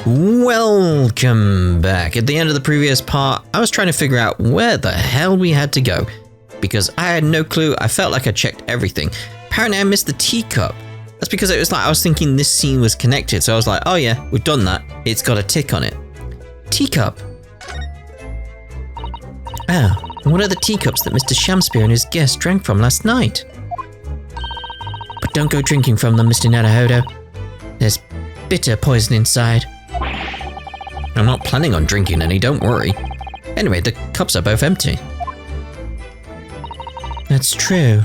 Welcome back. At the end of the previous part, I was trying to figure out where the hell we had to go because I had no clue. I felt like I checked everything. Apparently I missed the teacup. That's because it was like I was thinking this scene was connected. So I was like, oh yeah, we've done that. It's got a tick on it. Teacup. Ah, what are the teacups that Mr. Shamspeare and his guests drank from last night? But don't go drinking from them, Mr. Naruhodo. There's bitter poison inside. I'm not planning on drinking any, don't worry. Anyway, the cups are both empty. That's true.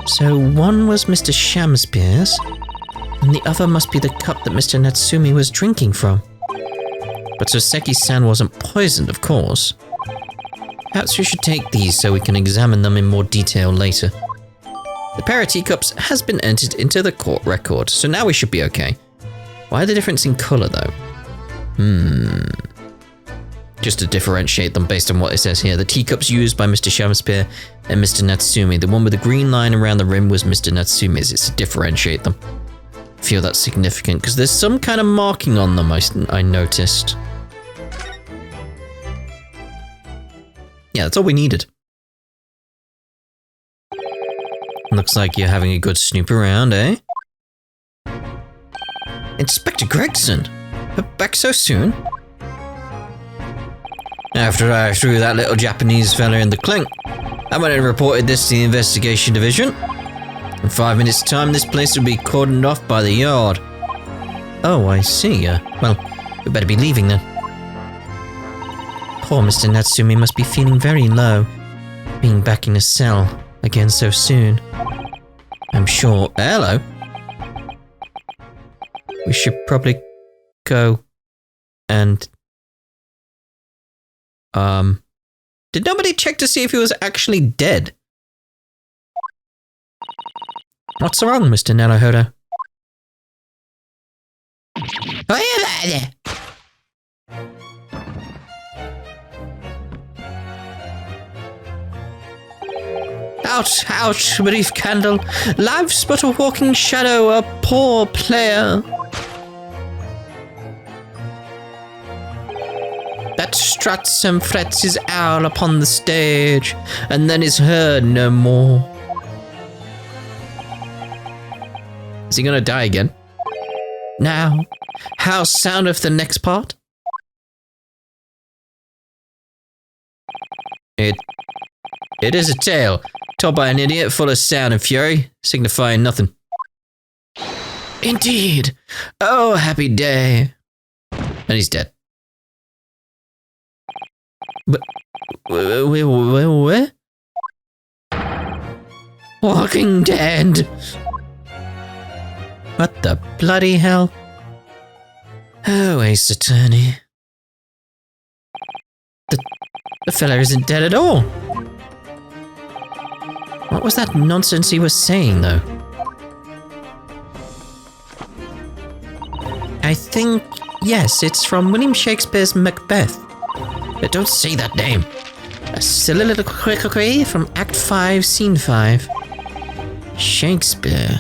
So one was Mr. Shamspeare's, and the other must be the cup that Mr. Natsumi was drinking from. But Soseki-san wasn't poisoned, of course. Perhaps we should take these so we can examine them in more detail later. The pair of teacups has been entered into the court record, so now we should be okay. Why the difference in colour though? Just to differentiate them based on what it says here. The teacups used by Mr. Shamspeare and Mr. Natsumi. The one with the green line around the rim was Mr. Natsumi's. It's to differentiate them. I feel that's significant because there's some kind of marking on them I noticed. Yeah, that's all we needed. Looks like you're having a good snoop around, eh? Inspector Gregson! Back so soon? After I threw that little Japanese fella in the clink, I went and reported this to the investigation division. In 5 minutes' time, this place will be cordoned off by the yard. Oh, I see. Well, we better be leaving then. Poor Mr. Natsumi must be feeling very low, being back in a cell again so soon. I'm sure. Hello. We should probably go and... Did nobody check to see if he was actually dead? What's wrong, Mr. Naruhodo? Ouch, ouch, brief candle. Life's but a walking shadow, a poor player. That struts and frets his owl upon the stage, and then is heard no more. Is he gonna die again? Now, how soundeth the next part? It is a tale, told by an idiot full of sound and fury, signifying nothing. Indeed! Oh, happy day! And he's dead. But, where? Walking Dead! What the bloody hell? Oh, Ace Attorney. The fella isn't dead at all. What was that nonsense he was saying, though? I think, yes, it's from William Shakespeare's Macbeth. But don't say that name. A soliloquy from Act 5, Scene 5. Shakespeare.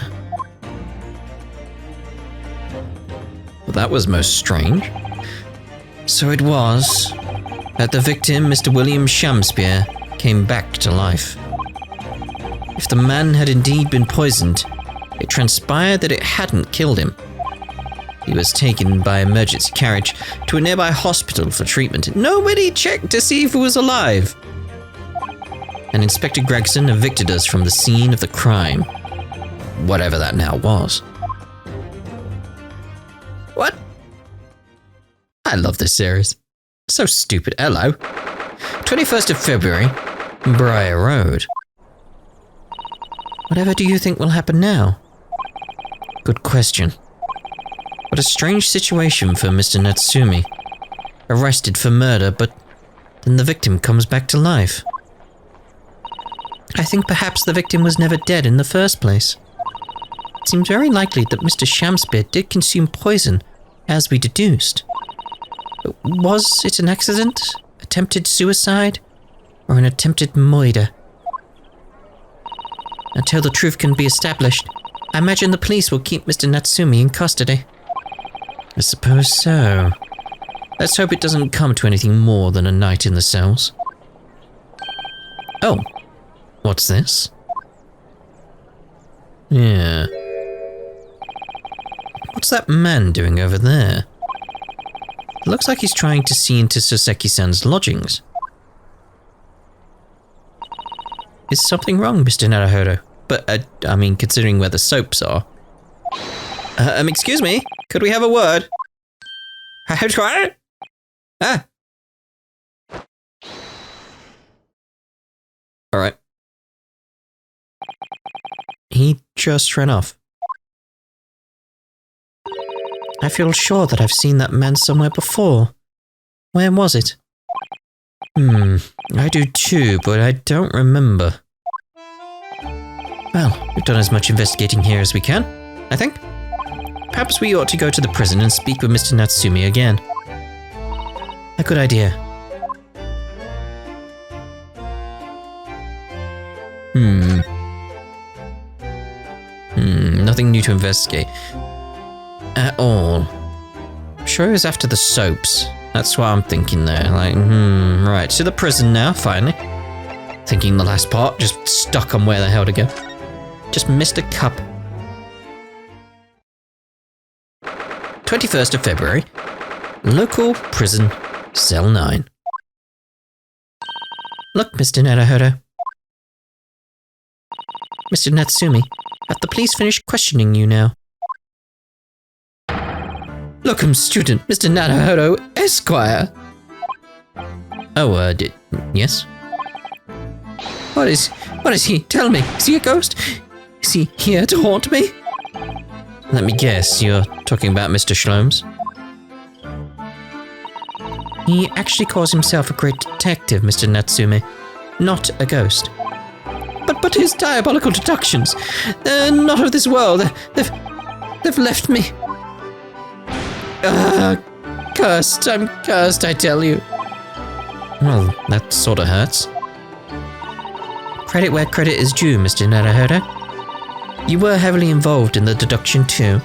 Well, that was most strange. So it was that the victim, Mr. William Shamspeare, came back to life. If the man had indeed been poisoned, it transpired that it hadn't killed him. He was taken by emergency carriage to a nearby hospital for treatment. Nobody checked to see if he was alive. And Inspector Gregson evicted us from the scene of the crime. Whatever that now was. What? I love this series. So stupid. Hello. 21st of February, Briar Road. Whatever do you think will happen now? Good question. What a strange situation for Mr. Natsumi. Arrested for murder, but then the victim comes back to life. I think perhaps the victim was never dead in the first place. It seems very likely that Mr. Shamspeare did consume poison, as we deduced. Was it an accident, attempted suicide, or an attempted murder? Until the truth can be established, I imagine the police will keep Mr. Natsumi in custody. I suppose so. Let's hope it doesn't come to anything more than a night in the cells. Oh, what's this? Yeah. What's that man doing over there? It looks like he's trying to see into Soseki-san's lodgings. Is something wrong, Mr. Naruhodo? But, I mean, considering where the soaps are. Excuse me? Could we have a word? Ah! Alright. He just ran off. I feel sure that I've seen that man somewhere before. Where was it? I do too, but I don't remember. Well, we've done as much investigating here as we can, I think. Perhaps we ought to go to the prison and speak with Mr. Natsumi again. A good idea. Nothing new to investigate. At all. Sure it was after the soaps. That's what I'm thinking there. Like, right. To the prison now, finally. Thinking the last part, just stuck on where the hell to go. Just missed a cup. 21st of February. Local prison, cell 9. Look, Mr. Naruhodo. Mr. Natsumi, have the police finished questioning you now? Locum student, Mr. Naruhodo, Esquire. Oh, yes? What is he? Tell me, is he a ghost? Is he here to haunt me? Let me guess, you're talking about Mr. Shlomes? He actually calls himself a great detective, Mr. Natsumi, not a ghost. But his diabolical deductions, they're not of this world. They've left me. Cursed. I'm cursed, I tell you. Well, that sort of hurts. Credit where credit is due, Mr. Naruhodo. You were heavily involved in the deduction too.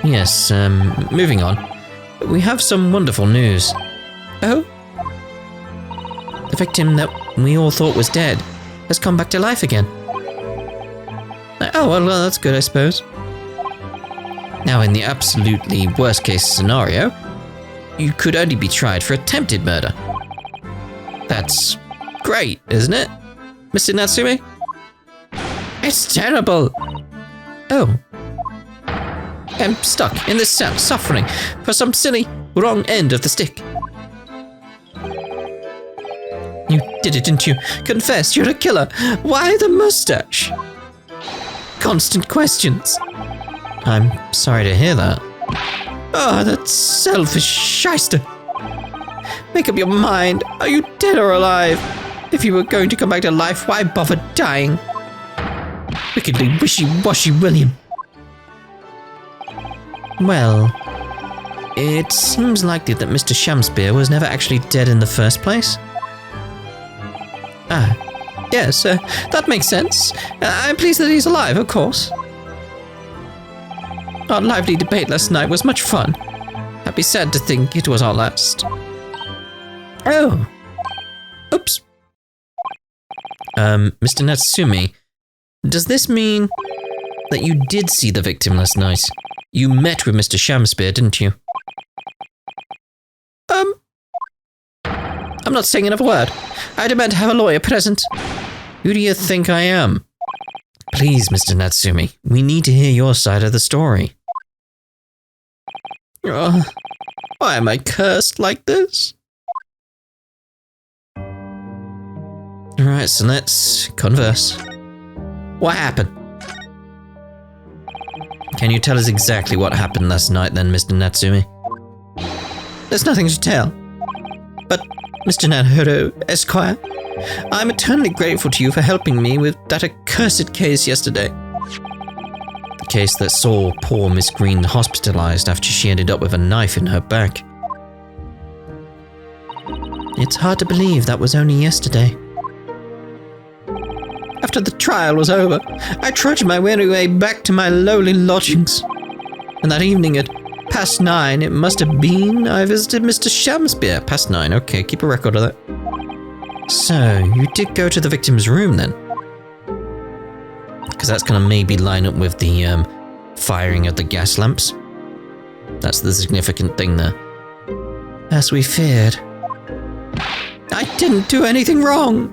Yes, moving on. We have some wonderful news. Oh? The victim that we all thought was dead has come back to life again. Oh, well, that's good, I suppose. Now, in the absolutely worst case scenario, you could only be tried for attempted murder. That's great, isn't it, Mr. Natsumi? It's terrible. Oh. I'm stuck in this cell, suffering for some silly, wrong end of the stick. You did it, didn't you? Confess, you're a killer. Why the mustache? Constant questions. I'm sorry to hear that. Oh, that selfish shyster. Make up your mind. Are you dead or alive? If you were going to come back to life, why bother dying? Wickedly wishy-washy William. Well, it seems likely that Mr. Shamspeare was never actually dead in the first place. Ah, yes, that makes sense. I'm pleased that he's alive, of course. Our lively debate last night was much fun. I'd be sad to think it was our last. Oh. Oops. Mr. Natsumi, does this mean that you did see the victim last night? You met with Mr. Shamspeare, didn't you? I'm not saying another word. I demand to have a lawyer present. Who do you think I am? Please, Mr. Natsumi, we need to hear your side of the story. Why am I cursed like this? Alright, so let's converse. What happened? Can you tell us exactly what happened last night then, Mr. Natsumi? There's nothing to tell. But, Mr. Naruhodo, Esquire, I'm eternally grateful to you for helping me with that accursed case yesterday. The case that saw poor Miss Green hospitalized after she ended up with a knife in her back. It's hard to believe that was only yesterday. After the trial was over, I trudged my weary way back to my lowly lodgings. And that evening at past 9, it must have been, I visited Mr. Shamspeare. Past 9, okay, keep a record of that. So, you did go to the victim's room then? Because that's going to maybe line up with the firing of the gas lamps. That's the significant thing there. As we feared. I didn't do anything wrong.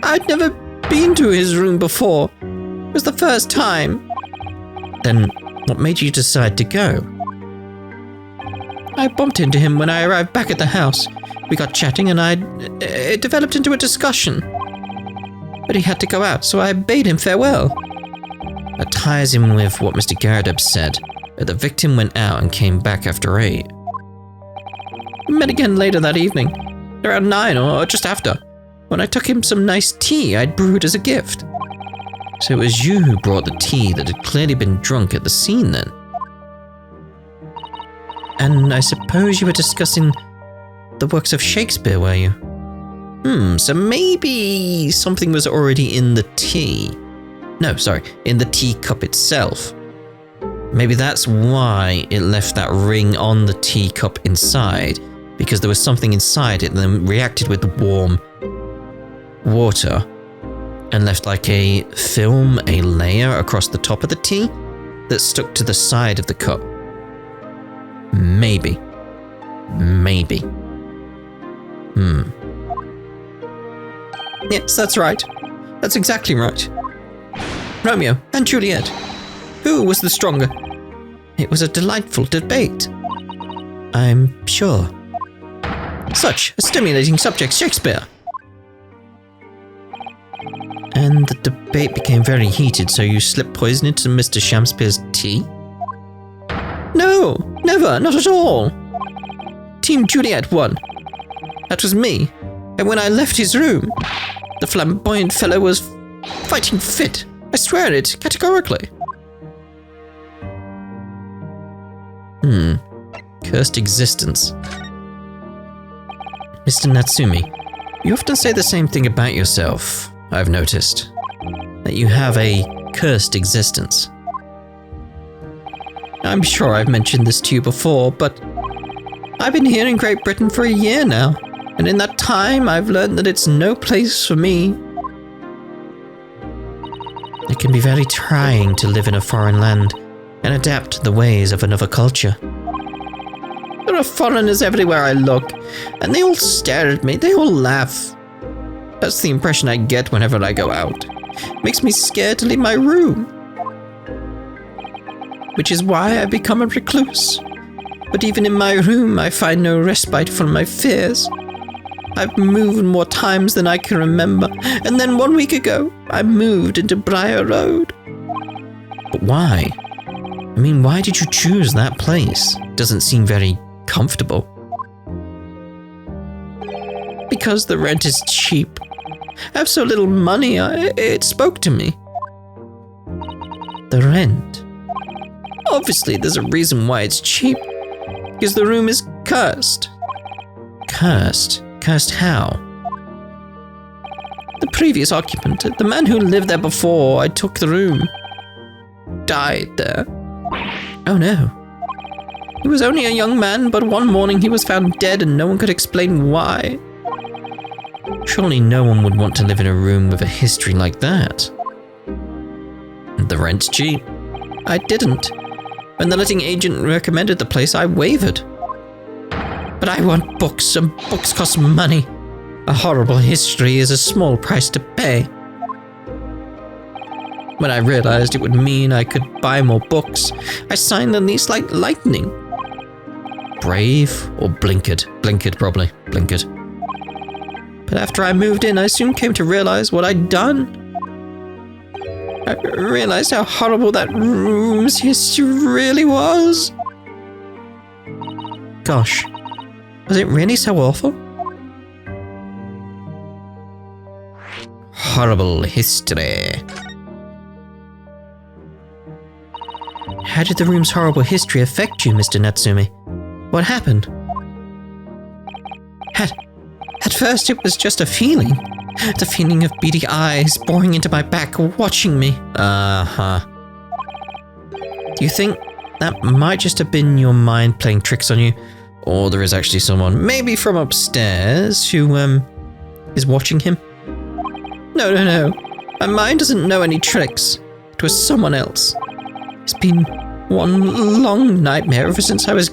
I'd never been to his room before. It was the first time. Then, what made you decide to go? I bumped into him when I arrived back at the house. We got chatting and it developed into a discussion. But he had to go out, so I bade him farewell. That ties in with what Mr. Garadeb said, that the victim went out and came back after 8. We met again later that evening, around 9 or just after, when I took him some nice tea I'd brewed as a gift. So it was you who brought the tea that had clearly been drunk at the scene then? And I suppose you were discussing the works of Shakespeare, were you? So maybe something was already in the tea. No, sorry, in the teacup itself. Maybe that's why it left that ring on the teacup inside, because there was something inside it that then reacted with the warm water and left like a film, a layer across the top of the tea that stuck to the side of the cup. Maybe. Yes, that's right. That's exactly right. Romeo and Juliet. Who was the stronger? It was a delightful debate. I'm sure. Such a stimulating subject, Shakespeare. And the debate became very heated, so you slipped poison into Mr. Shamspeare's tea? No, never, not at all. Team Juliet won. That was me. And when I left his room, the flamboyant fellow was fighting fit. I swear it, categorically. Cursed existence. Mr. Natsumi, you often say the same thing about yourself, I've noticed. That you have a cursed existence. I'm sure I've mentioned this to you before, but I've been here in Great Britain for a year now, and in that time I've learned that it's no place for me. It can be very trying to live in a foreign land and adapt to the ways of another culture. There are foreigners everywhere I look, and they all stare at me, they all laugh. That's the impression I get whenever I go out. It makes me scared to leave my room. Which is why I've become a recluse. But even in my room, I find no respite from my fears. I've moved more times than I can remember, and then 1 week ago, I moved into Briar Road. But why? I mean, why did you choose that place? Doesn't seem very comfortable. Because the rent is cheap. I have so little money, it spoke to me. The rent. Obviously, there's a reason why it's cheap. Because the room is cursed. Cursed? Cursed how? The previous occupant, the man who lived there before I took the room, died there. Oh no. He was only a young man, but one morning he was found dead and no one could explain why. Surely no one would want to live in a room with a history like that. The rent's cheap. I didn't. When the letting agent recommended the place, I wavered. But I want books, and books cost money. A horrible history is a small price to pay. When I realized it would mean I could buy more books, I signed the lease like lightning. Brave or blinkered? Blinkered, probably. Blinkered. But after I moved in, I soon came to realize what I'd done. I realized how horrible that room's history really was. Gosh, was it really so awful? Horrible history. How did the room's horrible history affect you, Mr. Natsumi? What happened? At first it was just a feeling. The feeling of beady eyes boring into my back, watching me. Do you think that might just have been your mind playing tricks on you, or there is actually someone, maybe from upstairs, who, is watching him. No. My mind doesn't know any tricks. It was someone else. It's been one long nightmare ever since I was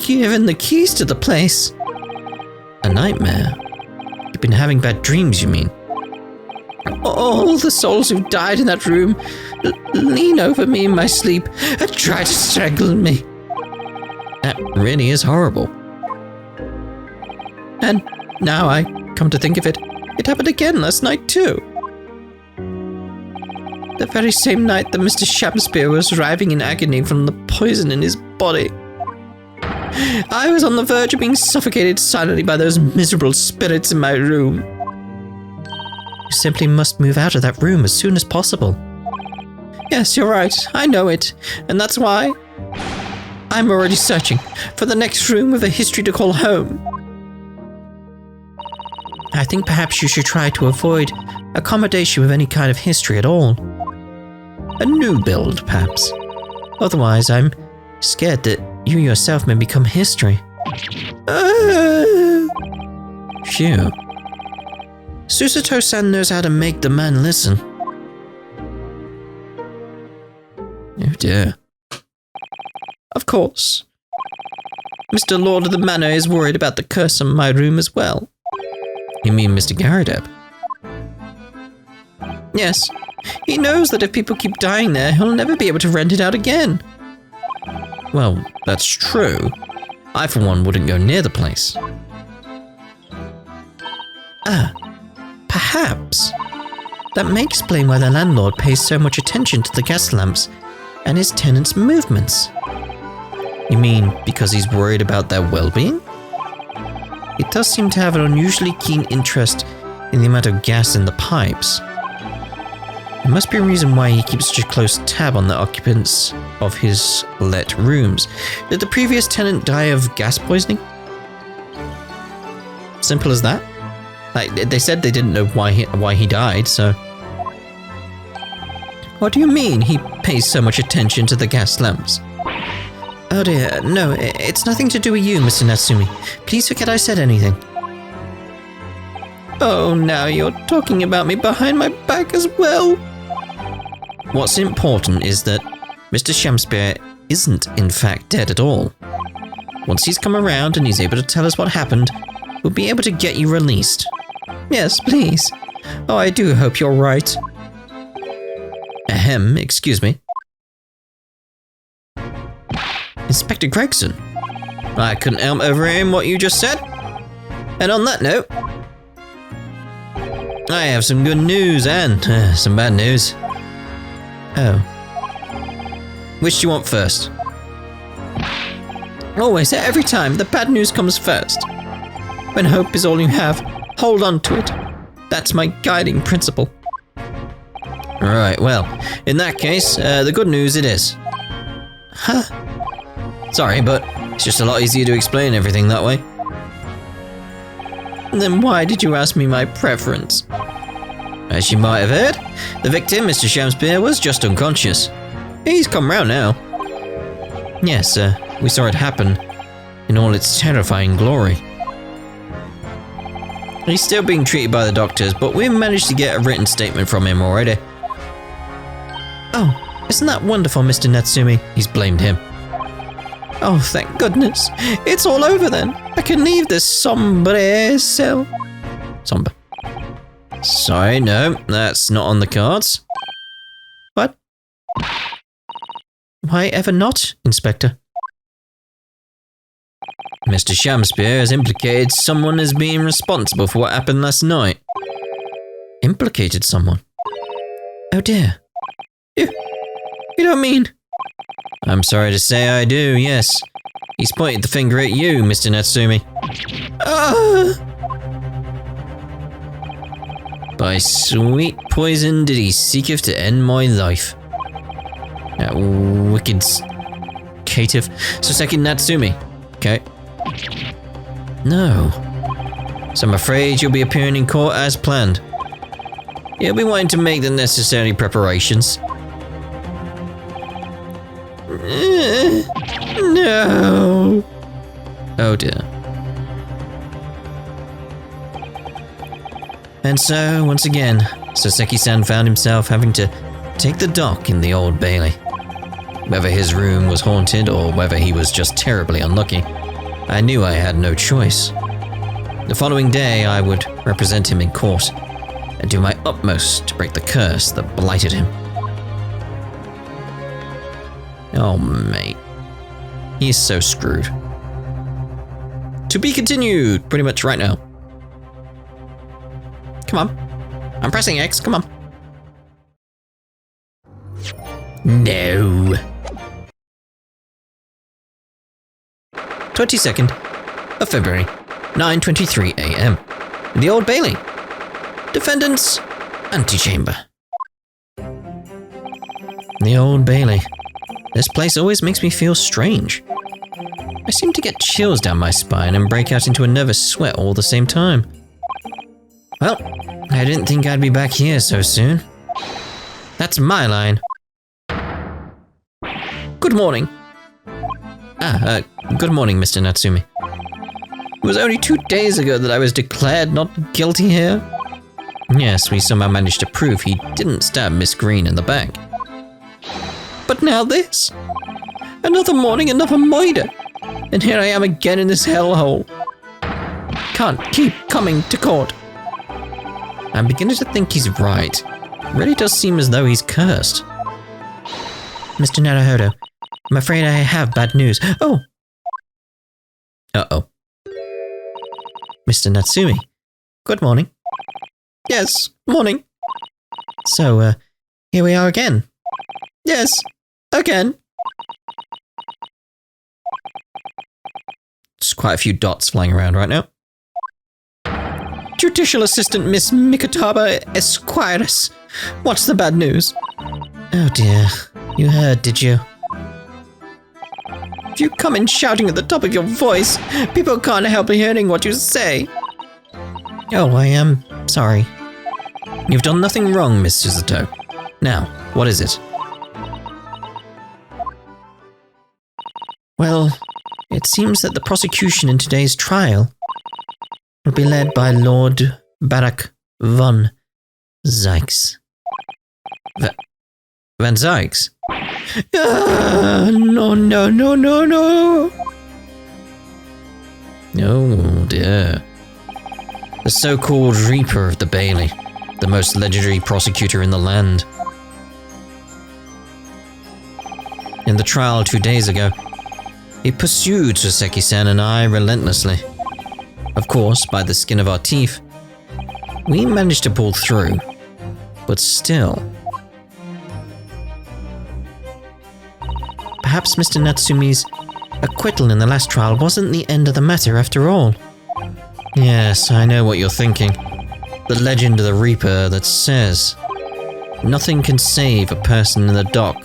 given the keys to the place. A nightmare? You've been having bad dreams, you mean? All the souls who died in that room lean over me in my sleep and try to strangle me. That really is horrible. And now I come to think of it, it happened again last night too. The very same night that Mr. Shamspeare was writhing in agony from the poison in his body. I was on the verge of being suffocated silently by those miserable spirits in my room. You simply must move out of that room as soon as possible. Yes, you're right. I know it. And that's why I'm already searching for the next room with a history to call home. I think perhaps you should try to avoid accommodation with any kind of history at all. A new build, perhaps. Otherwise, I'm scared that you yourself may become history. Phew. Susato-san knows how to make the man listen. Oh dear. Of course. Mr. Lord of the Manor is worried about the curse on my room as well. You mean Mr. Garadeb? Yes. He knows that if people keep dying there, he'll never be able to rent it out again. Well, that's true. I, for one, wouldn't go near the place. Perhaps. That may explain why the landlord pays so much attention to the gas lamps and his tenants' movements. You mean because he's worried about their well-being? He does seem to have an unusually keen interest in the amount of gas in the pipes. There must be a reason why he keeps such a close tab on the occupants of his let rooms. Did the previous tenant die of gas poisoning? Simple as that. Like, they said they didn't know why he died, so... What do you mean he pays so much attention to the gas lamps? Oh dear, no, it's nothing to do with you, Mr. Natsumi. Please forget I said anything. Oh, now you're talking about me behind my back as well. What's important is that Mr. Shamspeare isn't in fact dead at all. Once he's come around and he's able to tell us what happened, we'll be able to get you released. Yes, please. Oh, I do hope you're right. Ahem, excuse me. Inspector Gregson. I couldn't help overhearing what you just said. And on that note, I have some good news and some bad news. Oh. Which do you want first? Always, every time, the bad news comes first. When hope is all you have, hold on to it. That's my guiding principle. Right, well, in that case, the good news it is. Huh? Sorry, but it's just a lot easier to explain everything that way. Then why did you ask me my preference? As you might have heard, the victim, Mr. Shamspeare, was just unconscious. He's come round now. Yes, we saw it happen in all its terrifying glory. He's still being treated by the doctors, but we've managed to get a written statement from him already. Oh, isn't that wonderful, Mr. Natsumi? He's blamed him. Oh, thank goodness. It's all over then. I can leave this sombre cell. Sombre. Sorry, no, that's not on the cards. What? Why ever not, Inspector? Mr. Shamspeare has implicated someone as being responsible for what happened last night. Implicated someone? Oh dear. You don't mean... I'm sorry to say I do, yes. He's pointed the finger at you, Mr. Natsumi. By sweet poison did he seeketh to end my life. That wicked caitiff. Soseki Natsumi. Okay. No. So I'm afraid you'll be appearing in court as planned. You'll be wanting to make the necessary preparations. Oh dear. And so, once again, Soseki-san found himself having to take the dock in the Old Bailey. Whether his room was haunted or whether he was just terribly unlucky, I knew I had no choice. The following day, I would represent him in court and do my utmost to break the curse that blighted him. Oh, mate. He is so screwed. To be continued, pretty much right now. Come on. I'm pressing X, come on. No. 22nd of February, 9:23 a.m. The Old Bailey. Defendant's antechamber. The Old Bailey. This place always makes me feel strange. I seem to get chills down my spine and break out into a nervous sweat all at the same time. Well, I didn't think I'd be back here so soon. That's my line. Good morning. Good morning, Mr. Natsumi. It was only 2 days ago that I was declared not guilty here. Yes, we somehow managed to prove he didn't stab Miss Green in the back. But now this. Another morning, another murder. And here I am again in this hellhole. Can't keep coming to court. I'm beginning to think he's right. It really does seem as though he's cursed. Mr. Naruhodo, I'm afraid I have bad news. Oh! Uh-oh. Mr. Natsumi, good morning. Yes, morning. So, here we are again. Yes, again. There's quite a few dots flying around right now. Judicial Assistant Miss Mikotaba Esquires. What's the bad news? Oh dear. You heard, did you? If you come in shouting at the top of your voice, people can't help hearing what you say. Oh, I am sorry. You've done nothing wrong, Miss Suzuto. Now, what is it? Well, it seems that the prosecution in today's trial will be led by Lord Barak von Zykes. Van Zykes? No. Oh dear. The so-called Reaper of the Bailey, the most legendary prosecutor in the land. In the trial 2 days ago, he pursued Soseki-san and I relentlessly. Of course, by the skin of our teeth, we managed to pull through, but still. Perhaps Mr. Natsumi's acquittal in the last trial wasn't the end of the matter after all. Yes, I know what you're thinking. The legend of the Reaper that says, nothing can save a person in the dock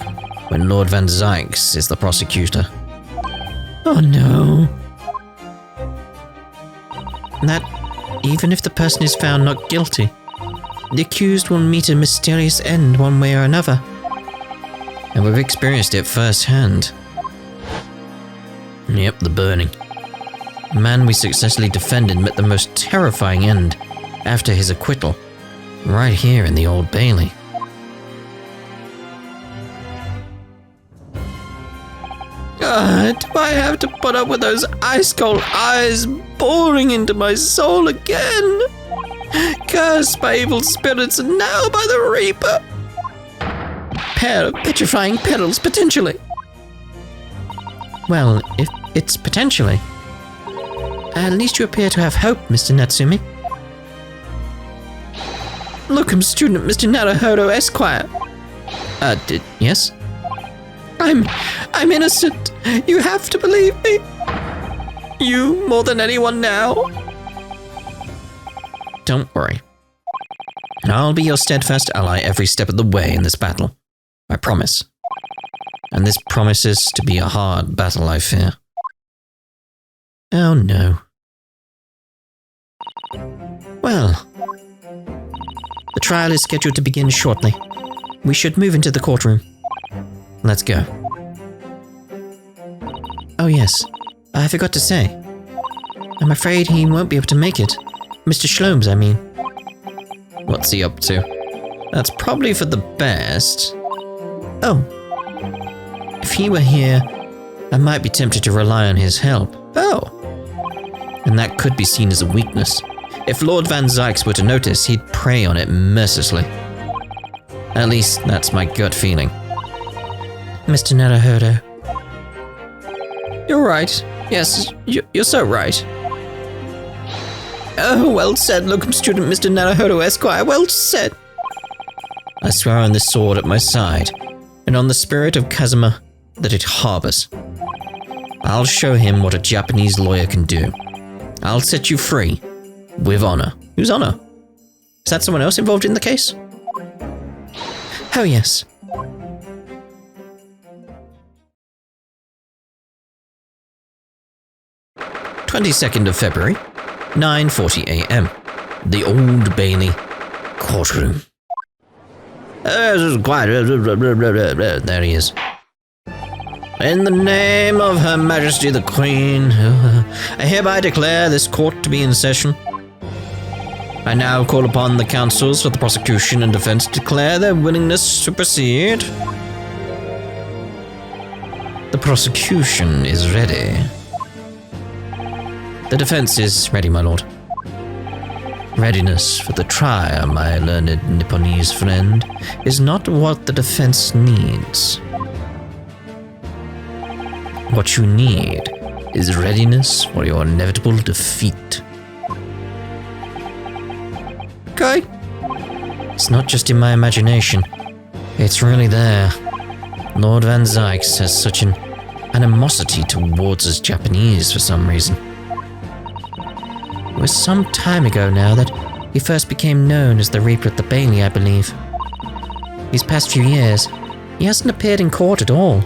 when Lord Van Zykes is the prosecutor. Oh no. That, even if the person is found not guilty, the accused will meet a mysterious end one way or another. And we've experienced it firsthand. Yep, the burning. The man we successfully defended met the most terrifying end after his acquittal, right here in the Old Bailey. Do I have to put up with those ice-cold eyes boring into my soul again? Cursed by evil spirits and now by the Reaper. Pair of petrifying perils, potentially. Well, if it's potentially, at least you appear to have hope, Mr. Natsumi. Locum student Mr. Naruhodo Esquire. Yes? I'm innocent. You have to believe me. You more than anyone now. Don't worry. I'll be your steadfast ally every step of the way in this battle. I promise. And this promises to be a hard battle, I fear. Oh no. Well, the trial is scheduled to begin shortly. We should move into the courtroom. Let's go. Oh yes, I forgot to say, I'm afraid he won't be able to make it. Mr. Shlomes, I mean. What's he up to? That's probably for the best. Oh. If he were here, I might be tempted to rely on his help. Oh. And that could be seen as a weakness. If Lord Van Zykes were to notice, he'd prey on it mercilessly. At least, that's my gut feeling. Mr. Naruhodo. You're right. Yes, you're so right. Oh, well said, locum student Mr. Naruhodo Esquire, well said. I swear on this sword at my side, and on the spirit of Kazuma that it harbors. I'll show him what a Japanese lawyer can do. I'll set you free, with honor. Whose honor? Is that someone else involved in the case? Oh, yes. 22nd of February, 9:40 a.m. The Old Bailey Courtroom. There he is. In the name of Her Majesty the Queen, I hereby declare this court to be in session. I now call upon the counsels for the prosecution and defense to declare their willingness to proceed. The prosecution is ready. The defense is ready, my lord. Readiness for the trial, my learned Nipponese friend, is not what the defense needs. What you need is readiness for your inevitable defeat. Okay. It's not just in my imagination. It's really there. Lord Van Zykes has such an animosity towards us Japanese for some reason. It was some time ago now that he first became known as the Reaper at the Bailey, I believe. These past few years, he hasn't appeared in court at all.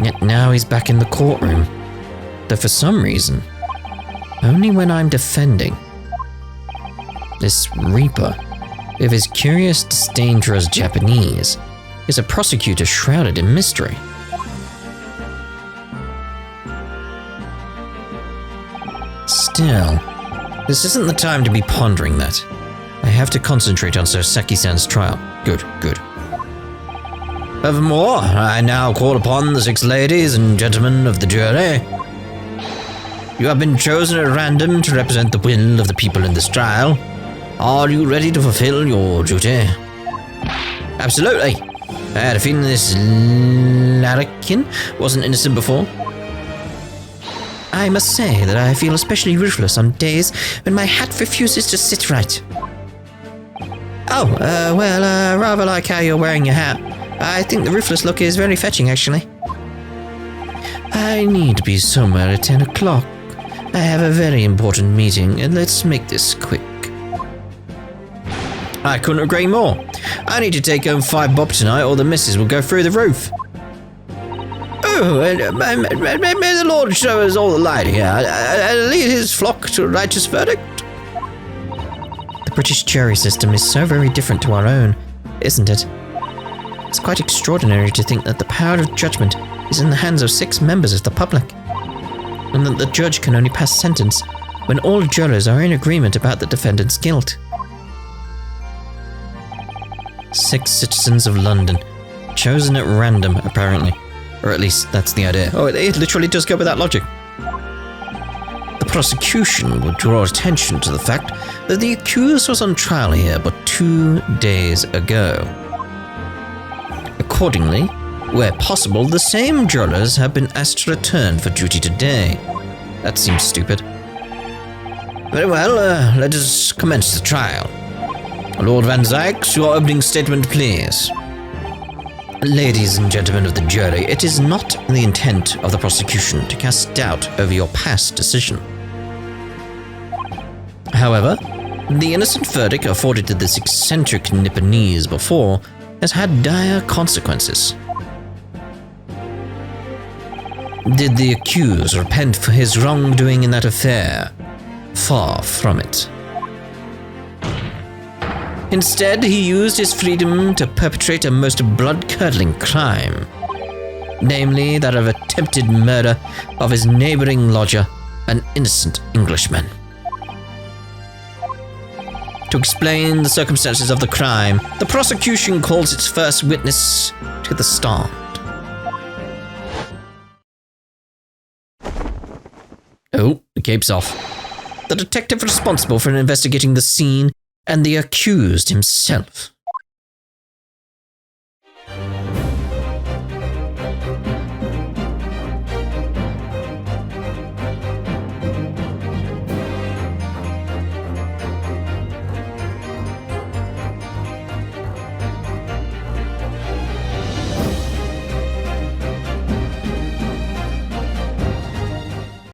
Yet now he's back in the courtroom, though for some reason, only when I'm defending. This Reaper, with his curious disdain for us Japanese, is a prosecutor shrouded in mystery. Still, this isn't the time to be pondering that. I have to concentrate on Soseki-san's trial. Good. Furthermore, I now call upon the 6 ladies and gentlemen of the jury. You have been chosen at random to represent the will of the people in this trial. Are you ready to fulfill your duty? Absolutely. I had a feeling this larrikin wasn't innocent before. I must say that I feel especially ruthless on days when my hat refuses to sit right. Rather like how you're wearing your hat. I think the ruthless look is very fetching, actually. I need to be somewhere at 10 o'clock. I have a very important meeting, and let's make this quick. I couldn't agree more. I need to take home 5 bob tonight, or the missus will go through the roof. Oh, may the Lord show us all the light here, and lead his flock to a righteous verdict. The British jury system is so very different to our own, isn't it? It's quite extraordinary to think that the power of judgment is in the hands of 6 members of the public, and that the judge can only pass sentence when all jurors are in agreement about the defendant's guilt. 6 citizens of London, chosen at random, apparently. Or at least, that's the idea. Oh, it literally does go with that logic. The prosecution would draw attention to the fact that the accused was on trial here but 2 days ago. Accordingly, where possible, the same jurors have been asked to return for duty today. That seems stupid. Very well, let us commence the trial. Lord Van Zykes, your opening statement, please. Ladies and gentlemen of the jury, it is not the intent of the prosecution to cast doubt over your past decision. However, the innocent verdict afforded to this eccentric Nipponese before has had dire consequences. Did the accused repent for his wrongdoing in that affair? Far from it. Instead, he used his freedom to perpetrate a most blood-curdling crime, namely that of attempted murder of his neighboring lodger, an innocent Englishman. To explain the circumstances of the crime, the prosecution calls its first witness to the stand. Oh, the cape's off. The detective responsible for investigating the scene and the accused himself.